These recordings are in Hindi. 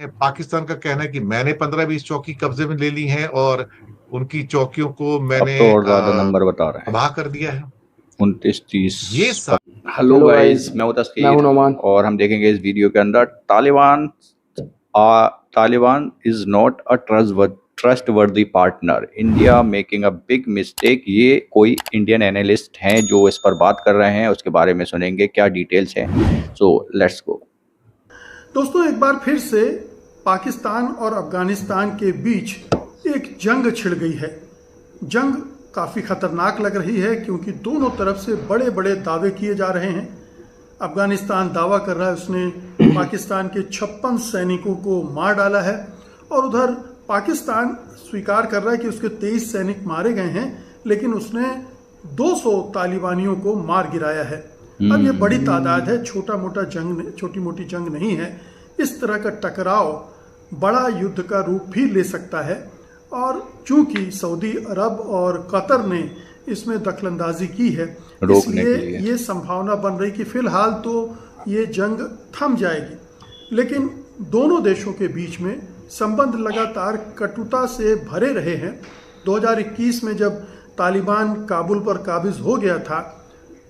पाकिस्तान का कहना है कि मैंने 15-20 चौकी कब्जे में ले ली हैं और उनकी चौकियों को अब मैंने तो और ज्यादा नंबर बता रहे हैं, तबाह कर दिया है। 29-30। ये सब हेलो हेलो गाइस, गाइस, मैं हूं मैं तस्कीर हूं नोमान। और हम देखेंगे इस वीडियो के अंदर Taliban is not a trustworthy partner, India making a big mistake. ये कोई इंडियन एनालिस्ट हैं जो इस पर बात कर रहे हैं, उसके बारे में सुनेंगे क्या डिटेल्स हैं। So let's go. दोस्तों, एक बार फिर से पाकिस्तान और अफगानिस्तान के बीच एक जंग छिड़ गई है। जंग काफ़ी ख़तरनाक लग रही है क्योंकि दोनों तरफ से बड़े बड़े दावे किए जा रहे हैं। अफगानिस्तान दावा कर रहा है उसने पाकिस्तान के 56 सैनिकों को मार डाला है, और उधर पाकिस्तान स्वीकार कर रहा है कि उसके 23 सैनिक मारे गए हैं, लेकिन उसने 200 तालिबानियों को मार गिराया है। अब ये बड़ी तादाद है, छोटी मोटी जंग नहीं है। इस तरह का टकराव बड़ा युद्ध का रूप भी ले सकता है, और चूंकि सऊदी अरब और कतर ने इसमें दखलंदाजी की है, इसलिए ये संभावना बन रही कि फिलहाल तो ये जंग थम जाएगी। लेकिन दोनों देशों के बीच में संबंध लगातार कटुता से भरे रहे हैं। 2021 में जब तालिबान काबुल पर काबिज हो गया था,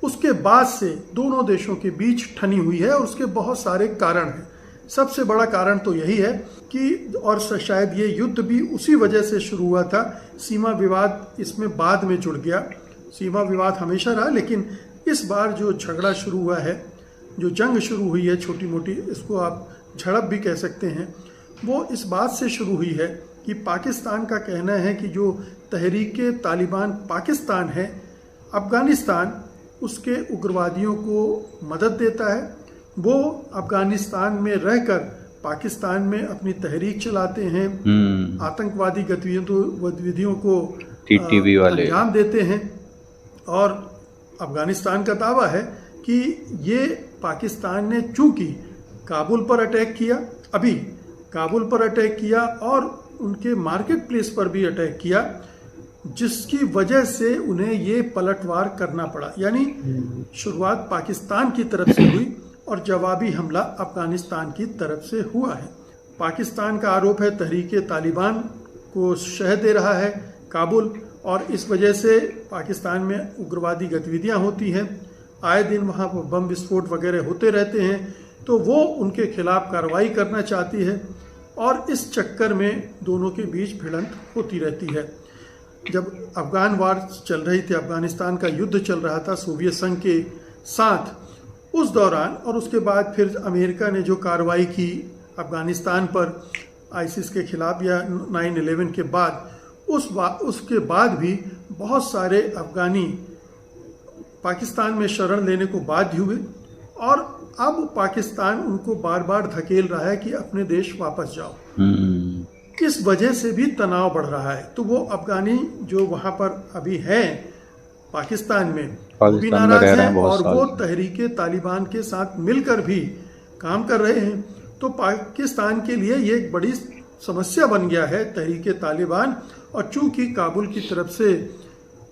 उसके बाद से दोनों देशों के बीच ठनी हुई है, और उसके बहुत सारे कारण हैं। सबसे बड़ा कारण तो यही है कि, और शायद ये युद्ध भी उसी वजह से शुरू हुआ था, सीमा विवाद इसमें बाद में जुड़ गया। सीमा विवाद हमेशा रहा, लेकिन इस बार जो झगड़ा शुरू हुआ है, जो जंग शुरू हुई है छोटी मोटी, इसको आप झड़प भी कह सकते हैं, वो इस बात से शुरू हुई है कि पाकिस्तान का कहना है कि जो तहरीके तालिबान पाकिस्तान है, अफगानिस्तान उसके उग्रवादियों को मदद देता है। वो अफगानिस्तान में रहकर पाकिस्तान में अपनी तहरीक चलाते हैं, आतंकवादी गतिविधियों को अंजाम देते हैं। और अफगानिस्तान का दावा है कि ये पाकिस्तान ने चूंकि काबुल पर अटैक किया, अभी काबुल पर अटैक किया और उनके मार्केट प्लेस पर भी अटैक किया, जिसकी वजह से उन्हें ये पलटवार करना पड़ा। यानी शुरुआत पाकिस्तान की तरफ से हुई और जवाबी हमला अफगानिस्तान की तरफ से हुआ है। पाकिस्तान का आरोप है तहरीके तालिबान को शह दे रहा है काबुल, और इस वजह से पाकिस्तान में उग्रवादी गतिविधियां होती हैं। आए दिन वहाँ पर बम विस्फोट वगैरह होते रहते हैं, तो वो उनके खिलाफ कार्रवाई करना चाहती है, और इस चक्कर में दोनों के बीच भिड़ंत होती रहती है। जब अफगान वार चल रही थी, अफगानिस्तान का युद्ध चल रहा था सोवियत संघ के साथ, उस दौरान और उसके बाद फिर अमेरिका ने जो कार्रवाई की अफगानिस्तान पर आईसिस के खिलाफ, या 9/11 के बाद, उसके बाद भी बहुत सारे अफगानी पाकिस्तान में शरण लेने को बाध्य हुए, और अब पाकिस्तान उनको बार बार धकेल रहा है कि अपने देश वापस जाओ। इस वजह से भी तनाव बढ़ रहा है। तो वो अफगानी जो वहाँ पर अभी हैं पाकिस्तान में, वो भी नाराज हैं, और वो तहरीके तालिबान के साथ मिलकर भी काम कर रहे हैं। तो पाकिस्तान के लिए ये एक बड़ी समस्या बन गया है तहरीके तालिबान, और चूंकि काबुल की तरफ से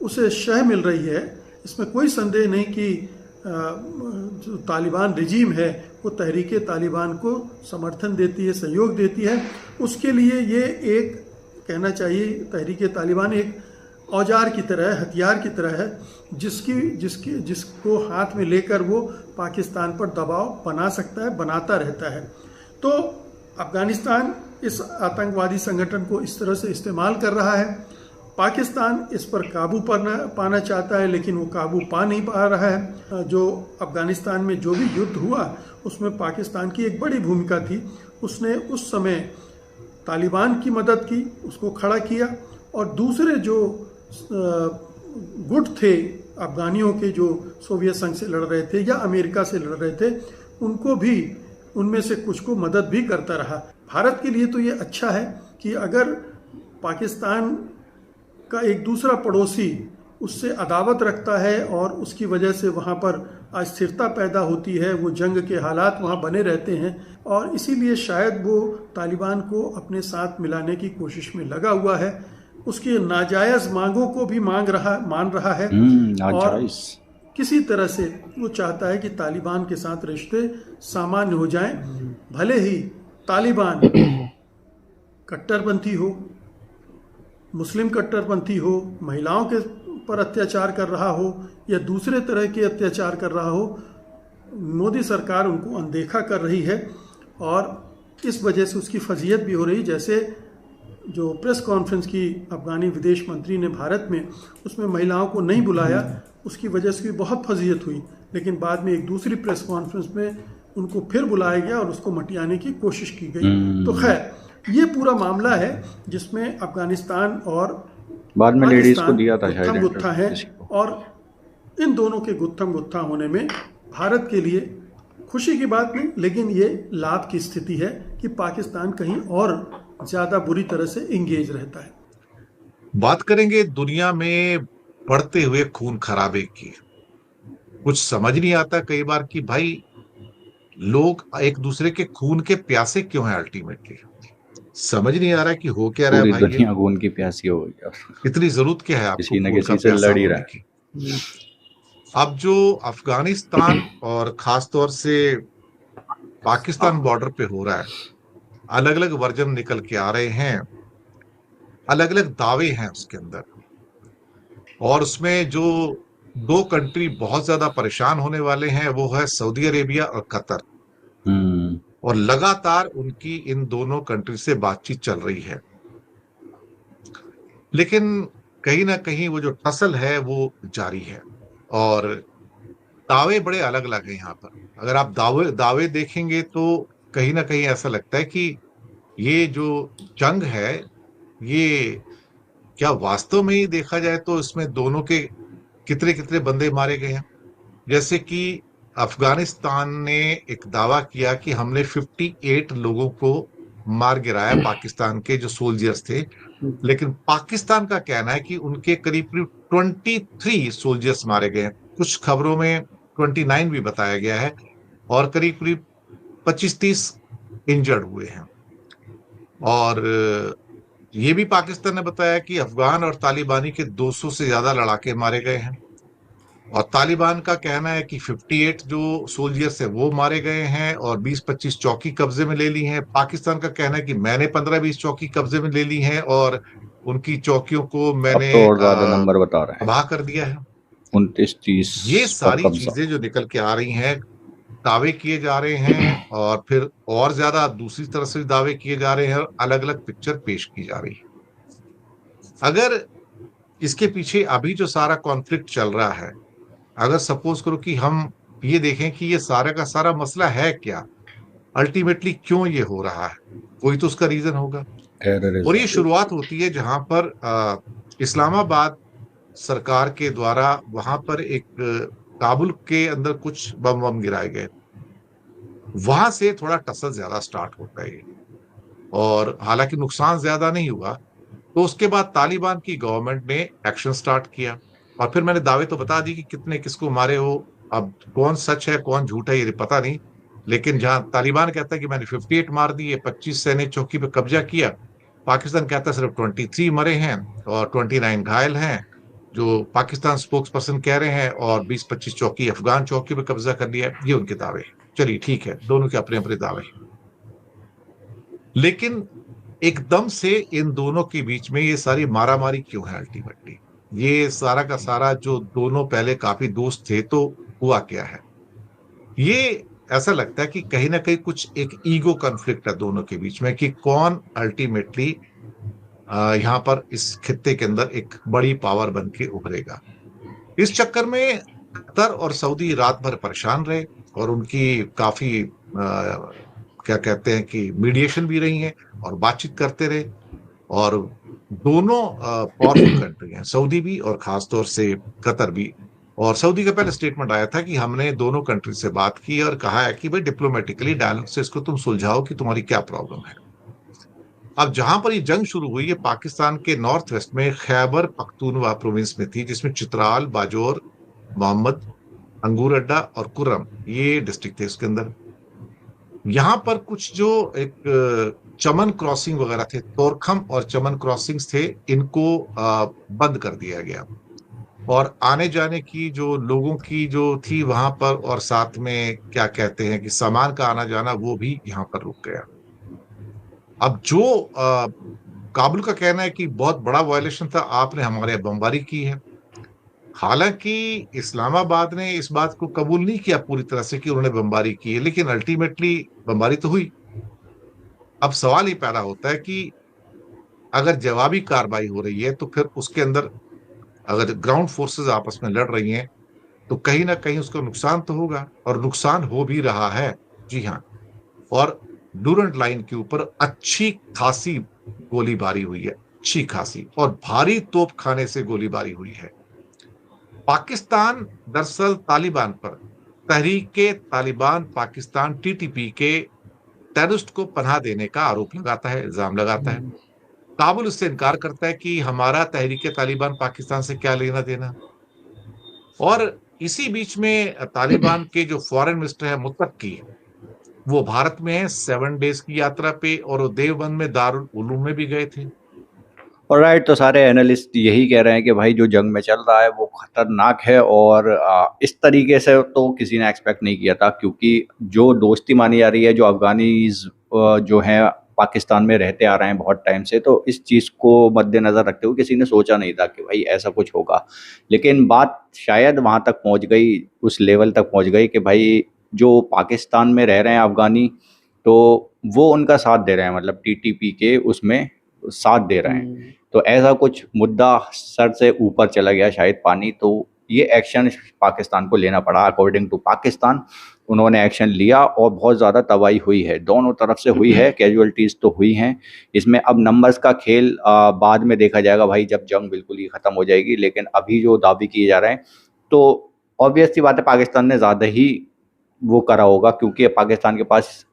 उसे शह मिल रही है, इसमें कोई संदेह नहीं कि जो तालिबान रिजीम है वो तहरीके तालिबान को समर्थन देती है, सहयोग देती है। उसके लिए ये एक कहना चाहिए, तहरीके तालिबान एक औजार की तरह है, हथियार की तरह है, जिसको हाथ में लेकर वो पाकिस्तान पर दबाव बना सकता है, बनाता रहता है। तो अफगानिस्तान इस आतंकवादी संगठन को इस तरह से इस्तेमाल कर रहा है। पाकिस्तान इस पर काबू पाना चाहता है, लेकिन वो काबू पा नहीं पा रहा है। जो अफगानिस्तान में जो भी युद्ध हुआ, उसमें पाकिस्तान की एक बड़ी भूमिका थी। उसने उस समय तालिबान की मदद की, उसको खड़ा किया, और दूसरे जो गुट थे अफगानियों के, जो सोवियत संघ से लड़ रहे थे या अमेरिका से लड़ रहे थे, उनको भी, उनमें से कुछ को मदद भी करता रहा। भारत के लिए तो ये अच्छा है कि अगर पाकिस्तान का एक दूसरा पड़ोसी उससे अदावत रखता है और उसकी वजह से वहाँ पर अस्थिरता पैदा होती है, वो जंग के हालात वहाँ बने रहते हैं, और इसीलिए शायद वो तालिबान को अपने साथ मिलाने की कोशिश में लगा हुआ है। उसकी नाजायज मांगों को भी मान रहा है, और किसी तरह से वो चाहता है कि तालिबान के साथ रिश्ते सामान्य हो जाएं। भले ही तालिबान कट्टरपंथी हो, मुस्लिम कट्टरपंथी हो, महिलाओं के पर अत्याचार कर रहा हो या दूसरे तरह के अत्याचार कर रहा हो, मोदी सरकार उनको अनदेखा कर रही है और इस वजह से उसकी फजीहत भी हो रही। जैसे जो प्रेस कॉन्फ्रेंस की अफगानी विदेश मंत्री ने भारत में, उसमें महिलाओं को नहीं बुलाया, उसकी वजह से भी बहुत फजीहत हुई, लेकिन बाद में एक दूसरी प्रेस कॉन्फ्रेंस में उनको फिर बुलाया गया और उसको मटियाने की कोशिश की गई। तो खैर, ये पूरा मामला है जिसमें अफगानिस्तान और बाद में लेडीज को दिया था गुत्थम गुत्था है, और इन दोनों के गुत्थम गुत्था होने में भारत के लिए खुशी की बात नहीं, लेकिन ये लाभ की स्थिति है कि पाकिस्तान कहीं और ज्यादा बुरी तरह से इंगेज रहता है। बात करेंगे दुनिया में बढ़ते हुए खून खराबे की। कुछ समझ नहीं आता कई बार कि भाई लोग एक दूसरे के खून के प्यासे क्यों हैं। अल्टीमेटली समझ नहीं आ रहा कि हो क्या रहा है पूरी भाई, दुनिया खून की प्यासी हो गई और इतनी जरूरत क्या है आपको किसी न खून का किसी से प्यासा लड़ ही होने रहा है। की। अब जो अफगानिस्तान और खासतौर से पाकिस्तान बॉर्डर पे हो रहा है, अलग अलग वर्जन निकल के आ रहे हैं, अलग अलग दावे हैं उसके अंदर, और उसमें जो दो कंट्री बहुत ज्यादा परेशान होने वाले हैं वो है सऊदी अरेबिया और कतर। और लगातार उनकी इन दोनों कंट्री से बातचीत चल रही है, लेकिन कहीं ना कहीं वो जो टसल है वो जारी है और दावे बड़े अलग अलग हैं यहाँ पर। अगर आप दावे देखेंगे तो कहीं ना कहीं ऐसा लगता है कि ये जो जंग है, ये क्या वास्तव में ही देखा जाए तो इसमें दोनों के कितने कितने बंदे मारे गए हैं। जैसे कि अफगानिस्तान ने एक दावा किया कि हमने 58 लोगों को मार गिराया, पाकिस्तान के जो सोल्जर्स थे, लेकिन पाकिस्तान का कहना है कि उनके करीब करीब 23 सोल्जर्स मारे गए हैं। कुछ खबरों में 29 भी बताया गया है और करीब करीब 25-30 इंजर्ड हुए हैं। और ये भी पाकिस्तान ने बताया कि अफगान और तालिबानी के 200 से ज्यादा लड़ाके मारे गए हैं, और तालिबान का कहना है कि 58 जो सोल्जर्स है वो मारे गए हैं और 20-25 चौकी कब्जे में ले ली हैं। पाकिस्तान का कहना है कि मैंने 15-20 चौकी कब्जे में ले ली हैं और उनकी चौकियों को मैंने तो और ज्यादा नंबर बता रहे हैं, तबाह कर दिया है। 29-30 ये पर सारी कब्जा। चीजें जो निकल के आ रही हैं, दावे किए जा रहे हैं और फिर और ज्यादा दूसरी तरफ से दावे किए जा रहे हैं और अलग अलग पिक्चर पेश की जा रही है। अगर इसके पीछे अभी जो सारा कॉन्फ्लिक्ट चल रहा है, अगर सपोज करो कि हम ये देखें कि ये सारा का सारा मसला है क्या, अल्टीमेटली क्यों ये हो रहा है, कोई तो उसका रीजन होगा। और ये शुरुआत होती है जहां पर इस्लामाबाद सरकार के द्वारा वहां पर एक काबुल के अंदर कुछ बम बम गिराए गए, वहां से थोड़ा टसल ज्यादा स्टार्ट होता है। और हालांकि नुकसान ज्यादा नहीं हुआ, तो उसके बाद तालिबान की गवर्नमेंट ने एक्शन स्टार्ट किया और फिर मैंने दावे तो बता दी कि कितने किसको मारे हो। अब कौन सच है कौन झूठ है ये पता नहीं, लेकिन जहां तालिबान कहता है कि मैंने 58 मार दिए, 25 सैनिक चौकी पे कब्जा किया, पाकिस्तान कहता है सिर्फ 23 मरे हैं और 29 घायल हैं, जो पाकिस्तान स्पोक्स पर्सन कह रहे हैं, और 20-25 चौकी अफगान चौकी पे कब्जा कर लिया है। ये उनके दावे। चलिए ठीक है, दोनों के अपने अपने दावे, लेकिन एकदम से इन दोनों के बीच में ये सारी मारामारी क्यों है। अल्टीमेटली ये सारा का सारा जो दोनों पहले काफी दोस्त थे, तो हुआ क्या है, ये ऐसा लगता है कि कहीं ना कहीं कुछ एक ईगो कॉन्फ्लिक्ट है दोनों के बीच में कि कौन अल्टीमेटली यहाँ पर इस खित्ते के अंदर एक बड़ी पावर बन के उभरेगा। इस चक्कर में कतर और सऊदी रात भर परेशान रहे और उनकी काफी क्या कहते हैं कि मीडिएशन भी रही है और बातचीत करते रहे। और दोनों पावरफुल कंट्री हैं, सऊदी भी और खासतौर से कतर भी। और सऊदी का पहले स्टेटमेंट आया था कि हमने दोनों कंट्री से बात की और कहा है कि भाई डिप्लोमेटिकली डायलॉग से इसको तुम सुलझाओ कि तुम्हारी क्या प्रॉब्लम है। अब जहां पर ये जंग शुरू हुई है पाकिस्तान के नॉर्थ वेस्ट में खैबर पख्तूनवा प्रोविंस में थी, जिसमें चित्राल, बाजौर, मोहम्मद, अंगूर अड्डा और कुर्रम ये डिस्ट्रिक्ट थे उसके अंदर। यहाँ पर कुछ जो एक चमन क्रॉसिंग वगैरह थे, तोरखम और चमन क्रॉसिंग्स थे, इनको बंद कर दिया गया और आने जाने की जो लोगों की जो थी वहां पर, और साथ में क्या कहते हैं कि सामान का आना जाना, वो भी यहाँ पर रुक गया। अब जो काबुल का कहना है कि बहुत बड़ा वायलेशन था, आपने हमारे यहाँ बमबारी की है। हालांकि इस्लामाबाद ने इस बात को कबूल नहीं किया पूरी तरह से कि उन्होंने बमबारी की है, लेकिन अल्टीमेटली बमबारी तो हुई। अब सवाल ये पैदा होता है कि अगर जवाबी कार्रवाई हो रही है तो फिर उसके अंदर अगर ग्राउंड फोर्सेस आपस में लड़ रही हैं तो कहीं ना कहीं उसको नुकसान तो होगा, और नुकसान हो भी रहा है। जी हाँ। और डूरंट लाइन के ऊपर अच्छी खासी गोलीबारी हुई है, अच्छी खासी, और भारी तोप खाने से गोलीबारी हुई है। पाकिस्तान दरअसल तालिबान पर, तहरीके तालिबान पाकिस्तान टीटीपी के टेररिस्ट को पनाह देने का आरोप लगाता है, इल्जाम लगाता है। काबुल इससे इनकार करता है कि हमारा तहरीके तालिबान पाकिस्तान से क्या लेना देना। और इसी बीच में तालिबान के जो फॉरेन मिनिस्टर है मुत्तकी, वो भारत में है 7 डेज की यात्रा पे, और वो देवबंद में दारुल उलूम में भी गए थे। ऑलराइट, तो सारे एनालिस्ट यही कह रहे हैं कि भाई जो जंग में चल रहा है वो खतरनाक है, और इस तरीके से तो किसी ने एक्सपेक्ट नहीं किया था, क्योंकि जो दोस्ती मानी जा रही है, जो अफगानीज जो हैं पाकिस्तान में रहते आ रहे हैं बहुत टाइम से, तो इस चीज़ को मद्देनज़र रखते हुए किसी ने सोचा नहीं था कि भाई ऐसा कुछ होगा। लेकिन बात शायद वहाँ तक पहुँच गई, उस लेवल तक पहुँच गई कि भाई जो पाकिस्तान में रह रहे हैं अफगानी, तो वो उनका साथ दे रहे हैं, मतलब टीटीपी के उसमें साथ दे रहे हैं। तो ऐसा कुछ मुद्दा सर से ऊपर चला गया शायद पानी, तो ये एक्शन पाकिस्तान को लेना पड़ा। अकॉर्डिंग टू पाकिस्तान उन्होंने एक्शन लिया और बहुत ज़्यादा तबाही हुई है, दोनों तरफ से हुई है, कैजुअलिटीज़ तो हुई हैं। इसमें अब नंबर्स का खेल बाद में देखा जाएगा भाई, जब जंग बिल्कुल ही ख़त्म हो जाएगी। लेकिन अभी जो दावे किए जा रहे हैं, तो ऑब्वियस सी बात है पाकिस्तान ने ज़्यादा ही वो करा होगा, क्योंकि पाकिस्तान के पास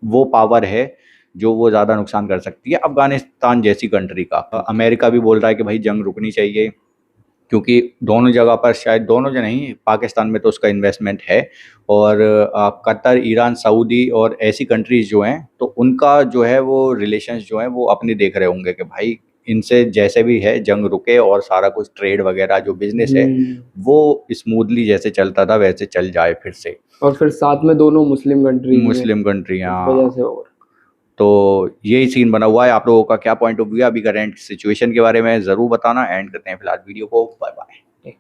वो पावर है जो वो ज़्यादा नुकसान कर सकती है अफगानिस्तान जैसी कंट्री का। अमेरिका भी बोल रहा है कि भाई जंग रुकनी चाहिए, क्योंकि दोनों जगह पर, शायद दोनों जो नहीं, पाकिस्तान में तो उसका इन्वेस्टमेंट है, और कतर, ईरान, सऊदी और ऐसी कंट्रीज़ जो हैं, तो उनका जो है वो रिलेशंस जो हैं वो अपनी देख रहे होंगे कि भाई इनसे जैसे भी है जंग रुके, और सारा कुछ ट्रेड वगैरह जो बिजनेस है वो स्मूथली जैसे चलता था वैसे चल जाए फिर से। और फिर साथ में दोनों मुस्लिम कंट्री, इस हाँ। वजह से। और तो यही सीन बना हुआ है। आप लोगों का क्या पॉइंट ऑफ व्यू है अभी करंट सिचुएशन के बारे में, ज़रूर बताना। एंड करते हैं फिलहाल वीडियो को। Bye bye. ठीक है।